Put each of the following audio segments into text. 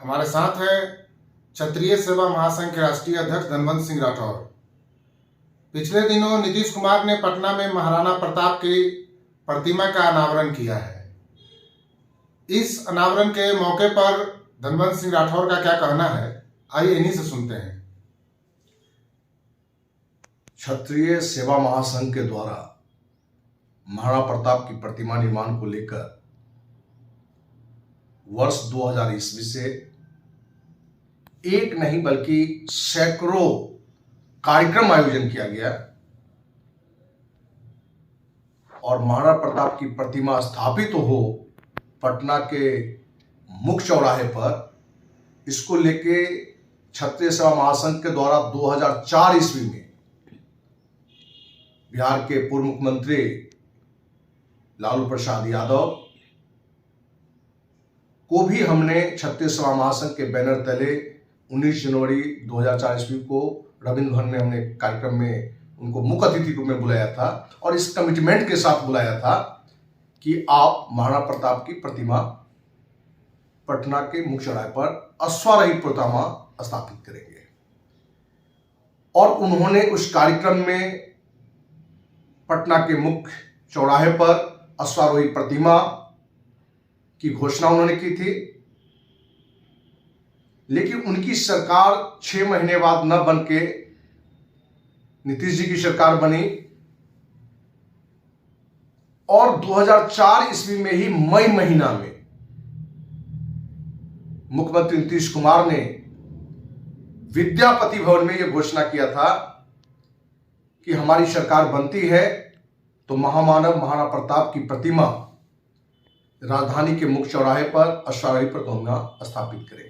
हमारे साथ है क्षत्रिय सेवा महासंघ के राष्ट्रीय अध्यक्ष धनवंत सिंह राठौर। पिछले दिनों नीतीश कुमार ने पटना में महाराणा प्रताप की प्रतिमा का अनावरण किया है। इस अनावरण के मौके पर धनवंत सिंह राठौर का क्या कहना है, आइए इन्हीं से सुनते हैं। क्षत्रिय सेवा महासंघ के द्वारा महाराणा प्रताप की प्रतिमा निर्माण को लेकर वर्ष 2000 ईस्वी से एक नहीं बल्कि सैकड़ों कार्यक्रम आयोजन किया गया और महाराणा प्रताप की प्रतिमा स्थापित हो पटना के मुख्य चौराहे पर, इसको लेके क्षत्रिय सेवा महासंघ के द्वारा 2004 ईस्वी में बिहार के पूर्व मुख्यमंत्री लालू प्रसाद यादव को भी हमने क्षत्रिय सेवा महासंघ के बैनर तले 19 जनवरी 2004 ईस्वी को रविंद्र भवन में हमने कार्यक्रम में उनको मुख्य अतिथि रूप में बुलाया था और इस कमिटमेंट के साथ बुलाया था कि आप महाराणा प्रताप की प्रतिमा पटना के मुख्य चौराहे पर अश्वारोही प्रतिमा स्थापित करेंगे। और उन्होंने उस कार्यक्रम में पटना के मुख्य चौराहे पर अश्वारोही प्रतिमा की घोषणा उन्होंने की थी, लेकिन उनकी सरकार 6 महीने बाद न बनके नीतीश जी की सरकार बनी और 2004 ईस्वी में ही मई महीना में मुख्यमंत्री नीतीश कुमार ने विद्यापति भवन में यह घोषणा किया था कि हमारी सरकार बनती है तो महामानव महाराणा प्रताप की प्रतिमा राजधानी के मुख्य चौराहे पर अश्वारोही प्रतिमा स्थापित करेंगे।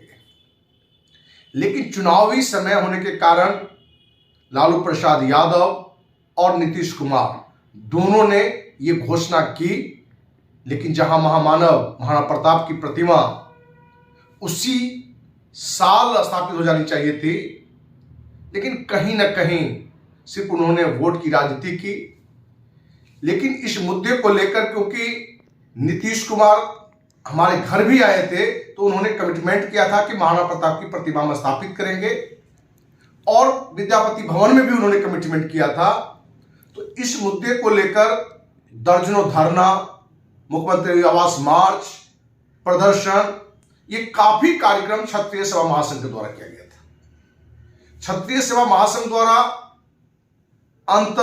लेकिन चुनावी समय होने के कारण लालू प्रसाद यादव और नीतीश कुमार दोनों ने यह घोषणा की, लेकिन जहां महामानव महाराणा प्रताप की प्रतिमा उसी साल स्थापित हो जानी चाहिए थी, लेकिन कहीं ना कहीं सिर्फ उन्होंने वोट की राजनीति की। लेकिन इस मुद्दे को लेकर क्योंकि नीतीश कुमार हमारे घर भी आए थे तो उन्होंने कमिटमेंट किया था कि महाराणा प्रताप की प्रतिमा हम स्थापित करेंगे और विद्यापति भवन में भी उन्होंने कमिटमेंट किया था। तो इस मुद्दे को लेकर दर्जनों धरना, मुख्यमंत्री आवास मार्च, प्रदर्शन, ये काफी कार्यक्रम क्षत्रिय सेवा महासंघ के द्वारा किया गया था। क्षत्रिय सेवा महासंघ द्वारा अंत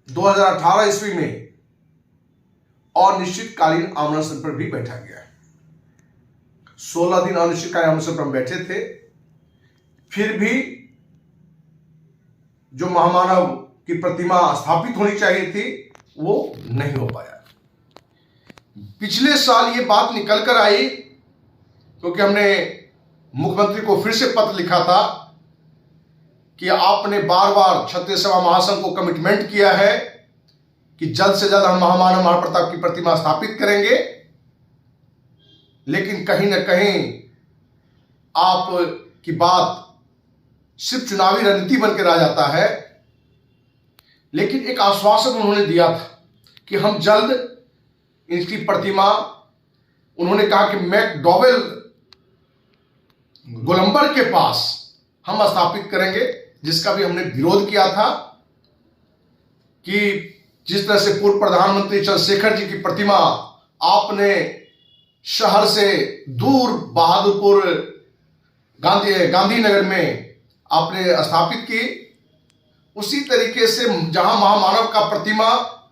2018 ईस्वी में अनिश्चितकालीन आमरण पर भी बैठा गया है। 16 दिन अनिश्चितकालीन आमरण पर बैठे थे, फिर भी जो महामानव की प्रतिमा स्थापित होनी चाहिए थी वो नहीं हो पाया। पिछले साल ये बात निकल कर आई क्योंकि हमने मुख्यमंत्री को फिर से पत्र लिखा था कि आपने बार बार क्षत्रिय सेवा महासंघ को कमिटमेंट किया है कि जल्द से जल्द हम महामानव महाराणा प्रताप की प्रतिमा स्थापित करेंगे, लेकिन कहीं ना कहीं आप की बात सिर्फ चुनावी रणनीति बनकर रह जाता है। लेकिन एक आश्वासन उन्होंने दिया था कि हम जल्द इनकी प्रतिमा, उन्होंने कहा कि मैकडॉवेल गोलंबर के पास हम स्थापित करेंगे, जिसका भी हमने विरोध किया था कि जिस तरह से पूर्व प्रधानमंत्री चंद्रशेखर जी की प्रतिमा आपने शहर से दूर बहादुरपुर गांधीनगर में आपने स्थापित की, उसी तरीके से जहां महामानव का प्रतिमा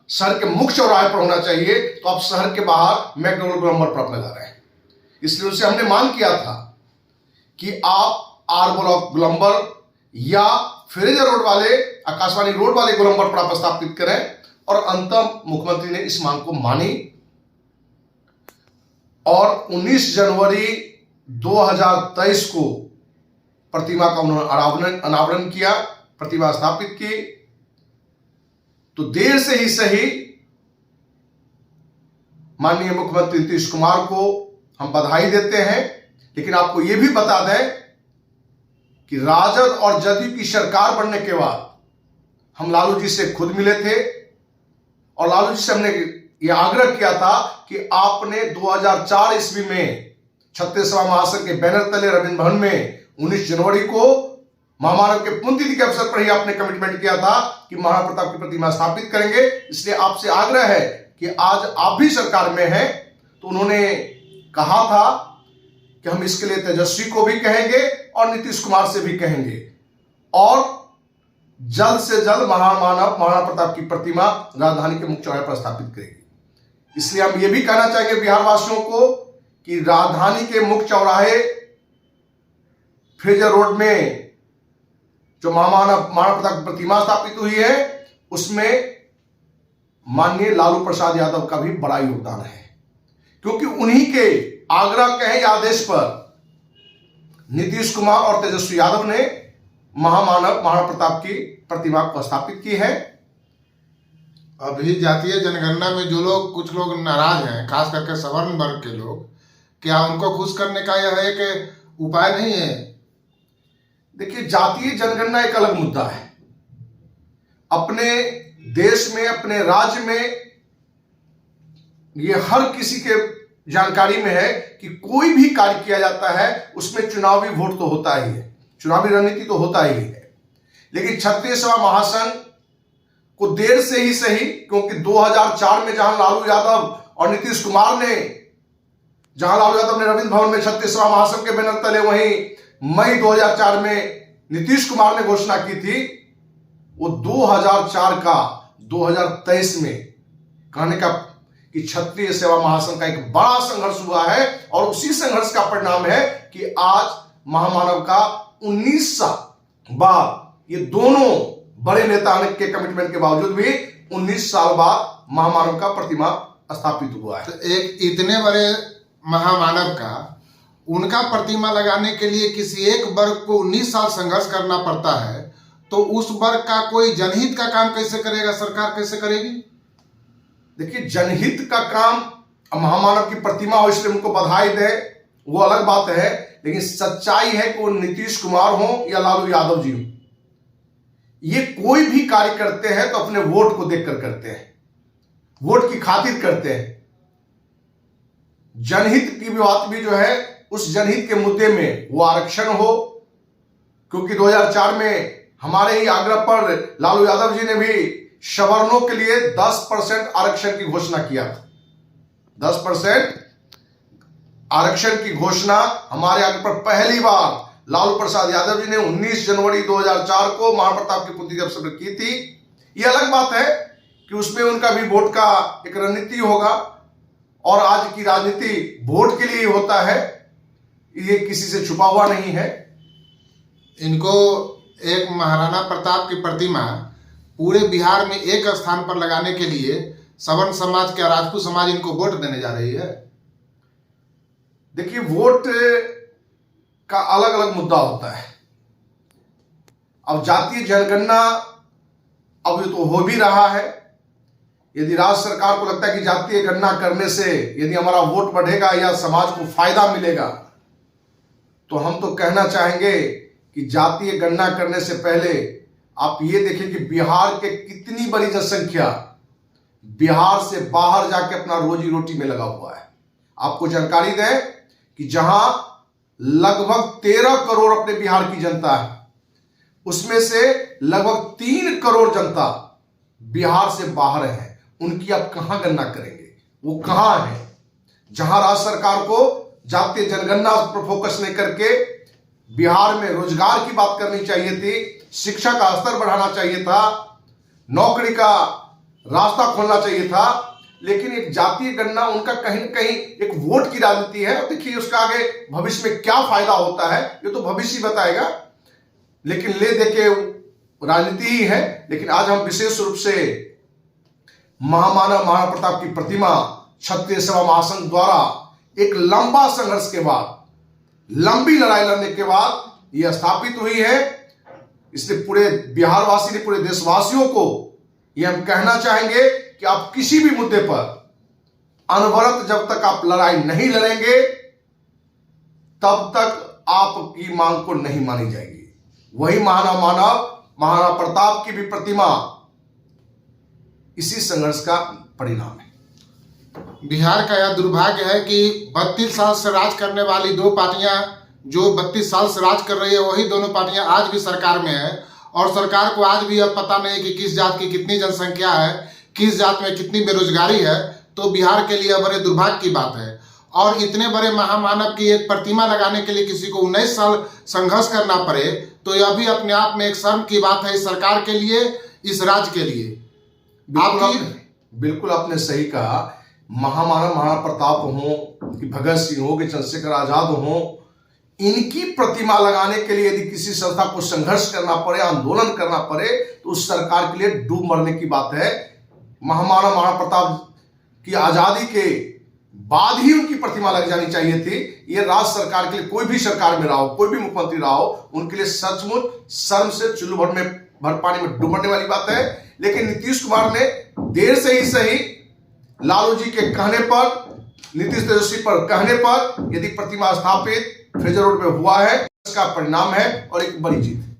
शहर के मुख्य चौराहे पर होना चाहिए तो आप शहर के बाहर मैकडॉवेल गोलंबर पर लगा रहे हैं। इसलिए उनसे हमने मांग किया था कि आप आर ब्लॉक गोलंबर या फ्रेजर रोड वाले, आकाशवाणी रोड वाले गोलंबर पर आप स्थापित करें, और अंततः मुख्यमंत्री ने इस मांग को मानी और 19 जनवरी 2023 को प्रतिमा का उन्होंने अनावरण किया, प्रतिमा स्थापित की। तो देर से ही सही माननीय मुख्यमंत्री नीतीश कुमार को हम बधाई देते हैं, लेकिन आपको यह भी बता दें कि राजद और जदयू की सरकार बनने के बाद हम लालू जी से खुद मिले थे और लालू जी से हमने यह आग्रह किया था कि आपने 2004 ईस्वी में छत्तीसवां महासंघ के बैनर तले रविंद्र भवन में 19 जनवरी को महामानव के पुण्यतिथि के अवसर पर ही आपने कमिटमेंट किया था कि महाराणा प्रताप की प्रतिमा स्थापित करेंगे। इसलिए आपसे आग्रह है कि आज आप भी सरकार में हैं, तो उन्होंने कहा था कि हम इसके लिए तेजस्वी को भी कहेंगे और नीतीश कुमार से भी कहेंगे और जल्द से जल्द महामानव महाराणा प्रताप की प्रतिमा राजधानी के मुख्य चौराहे पर स्थापित करेगी। इसलिए हम ये भी कहना चाहेंगे बिहार वासियों को कि राजधानी के मुख्य चौराहे फ्रेजर रोड में जो महाराणा प्रताप की प्रतिमा स्थापित हुई है उसमें माननीय लालू प्रसाद यादव का भी बड़ा योगदान है, क्योंकि उन्हीं के आग्रह के आदेश पर नीतीश कुमार और तेजस्वी यादव ने महामानव महाराणा प्रताप की प्रतिमा को स्थापित की है। अभी जातीय जनगणना में जो लोग कुछ लोग नाराज हैं, खास करके सवर्ण वर्ग के लोग, क्या उनको खुश करने का यह एक उपाय नहीं है? देखिए, जातीय जनगणना एक अलग मुद्दा है। अपने देश में, अपने राज्य में ये हर किसी के जानकारी में है कि कोई भी कार्य किया जाता है उसमें चुनावी वोट तो होता ही है, चुनावी रणनीति तो होता ही है। लेकिन 36वां महासंघ को देर से ही सही, क्योंकि 2004 में जहां लालू यादव और नीतीश कुमार ने, जहां लालू यादव ने रविंद्र भवन में 36वां महासंघ के बैनर तले, वहीं मई 2004 में नीतीश कुमार ने घोषणा की थी, वो 2004 का 2023 में कहने का कि क्षत्रिय सेवा महासंघ का एक बड़ा संघर्ष हुआ है और उसी संघर्ष का परिणाम है कि आज महामानव का 19 साल बाद, ये दोनों बड़े नेता के कमिटमेंट के बावजूद भी 19 साल बाद महामानव का प्रतिमा स्थापित हुआ है। तो एक इतने बड़े महामानव का, उनका प्रतिमा लगाने के लिए किसी एक वर्ग को 19 साल संघर्ष करना पड़ता है, तो उस वर्ग का कोई जनहित का काम कैसे करेगा? सरकार कैसे करेगी? देखिए, जनहित का काम महामानव की प्रतिमा हो इसलिए उनको बधाई दे, वो अलग बात है। लेकिन सच्चाई है कि वो नीतीश कुमार हो या लालू यादव जी हो, ये कोई भी कार्य करते हैं तो अपने वोट को देखकर करते हैं, वोट की खातिर करते हैं। जनहित की बात भी जो है, उस जनहित के मुद्दे में वो आरक्षण हो, क्योंकि 2004 में हमारे ही आग्रह पर लालू यादव जी ने भी सवर्णों के लिए 10% आरक्षण की घोषणा किया था। 10% आरक्षण की घोषणा हमारे आग्रह पर पहली बार लालू प्रसाद यादव जी ने 19 जनवरी 2004 को महाराणा प्रताप की पुण्यतिथि अवसर पर की थी। यह अलग बात है कि उसमें उनका भी वोट का एक रणनीति होगा और आज की राजनीति वोट के लिए होता है, ये किसी से छुपा हुआ नहीं है। इनको एक महाराणा प्रताप की प्रतिमा पूरे बिहार में एक स्थान पर लगाने के लिए सवर्ण समाज क्या, राजपूत समाज इनको वोट देने जा रही है। देखिए, वोट का अलग अलग मुद्दा होता है। अब जातीय जनगणना अब तो हो भी रहा है। यदि राज्य सरकार को लगता है कि जातीय गणना करने से यदि हमारा वोट बढ़ेगा या समाज को फायदा मिलेगा, तो हम तो कहना चाहेंगे कि जातीय गणना करने से पहले आप ये देखें कि बिहार के कितनी बड़ी जनसंख्या बिहार से बाहर जाके अपना रोजी रोटी में लगा हुआ है। आपको जानकारी दें कि जहां लगभग 13 करोड़ अपने बिहार की जनता है, उसमें से लगभग 3 करोड़ जनता बिहार से बाहर है। उनकी आप कहां गणना करेंगे? वो कहां है? जहां राज्य सरकार को जातीय जनगणना पर फोकस नहीं करके बिहार में रोजगार की बात करनी चाहिए थी, शिक्षा का स्तर बढ़ाना चाहिए था, नौकरी का रास्ता खोलना चाहिए था। लेकिन एक जातीय गणना उनका कहीं न कहीं एक वोट की राजनीति है। और देखिए, उसका आगे भविष्य में क्या फायदा होता है ये तो भविष्य ही बताएगा, लेकिन ले दे के राजनीति ही है। लेकिन आज हम विशेष रूप से महामानव महाराणा प्रताप की प्रतिमा 36वां महासंघ द्वारा एक लंबा संघर्ष के बाद, लंबी लड़ाई लड़ने के बाद यह स्थापित हुई है। इसलिए पूरे बिहार वासी ने, पूरे देशवासियों को यह हम कहना चाहेंगे कि आप किसी भी मुद्दे पर अनवरत जब तक आप लड़ाई नहीं लड़ेंगे तब तक आपकी मांग को नहीं मानी जाएगी। वही महाराणा प्रताप की भी प्रतिमा इसी संघर्ष का परिणाम है। बिहार का यह दुर्भाग्य है कि 32 साल से राज करने वाली दो पार्टियां, जो 32 साल से राज कर रही है, वही दोनों पार्टियां आज भी सरकार में है और सरकार को आज भी अब पता नहीं कि किस जात की कितनी जनसंख्या है, किस जात में कितनी बेरोजगारी है। तो बिहार के लिए बड़े दुर्भाग्य की बात है। और इतने बड़े महामानव की एक प्रतिमा लगाने के लिए किसी को 19 साल संघर्ष करना पड़े, तो यह भी अपने आप में एक शर्म की बात है इस सरकार के लिए, इस राज्य के लिए। बिल्कुल आपने सही कहा। महामानव महाराणा प्रताप हो कि भगत सिंह हो कि चंद्रशेखर आजाद हो, इनकी प्रतिमा लगाने के लिए यदि किसी संस्था को संघर्ष करना पड़े, आंदोलन करना पड़े, तो उस सरकार के लिए डूब मरने की बात है। महामानव महाराणा प्रताप की आजादी के बाद ही उनकी प्रतिमा लग जानी चाहिए थी। ये राज्य सरकार के लिए, कोई भी सरकार में रहा हो, कोई भी मुख्यमंत्री रहा हो, उनके लिए सचमुच शर्म से चुल्लू भर पानी में डूबने वाली बात है। लेकिन नीतीश कुमार ने देर से ही सही लालू जी के कहने पर, नीतीश तेजस्वी पर कहने पर यदि प्रतिमा स्थापित फ्रेजर रोड में हुआ है, इसका परिणाम है और एक बड़ी जीत।